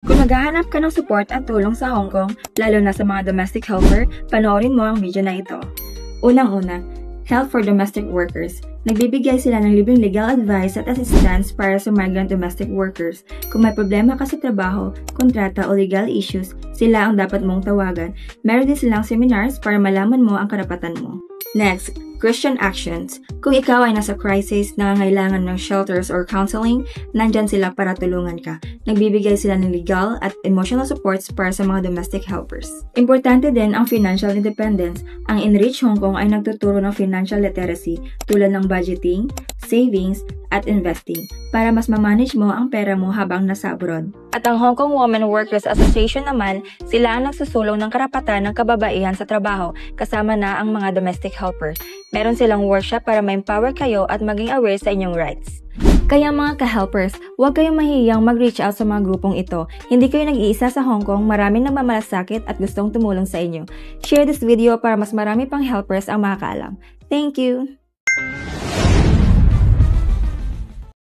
Kung naghahanap ka ng support at tulong sa Hong Kong, lalo na sa mga domestic helper, panoorin mo ang video na ito. Unang-una, Help for Domestic Workers. Nagbibigay sila ng libreng legal advice at assistance para sa migrant domestic workers. Kung may problema ka sa trabaho, kontrata o legal issues, sila ang dapat mong tawagan. Meron din silang seminars para malaman mo ang karapatan mo. Next, Christian Actions. Kung ikaw ay nasa crisis, nangangailangan ng shelters or counseling, nandyan sila para tulungan ka. Nagbibigay sila ng legal at emotional supports para sa mga domestic helpers. Importante din ang financial independence. Ang Enrich Hong Kong ay nagtuturo ng financial literacy tulad ng budgeting, savings, at investing para mas ma-manage mo ang pera mo habang nasa abroad. At ang Hong Kong Women Workers Association naman, sila ang nagsusulong ng karapatan ng kababaihan sa trabaho kasama na ang mga domestic helper. Meron silang workshop para ma-empower kayo at maging aware sa inyong rights. Kaya mga ka-helpers, huwag kayong mahihiyang mag-reach out sa mga grupong ito. Hindi kayo nag-iisa sa Hong Kong, maraming nagmamalasakit at gustong tumulong sa inyo. Share this video para mas marami pang helpers ang makakaalam. Thank you!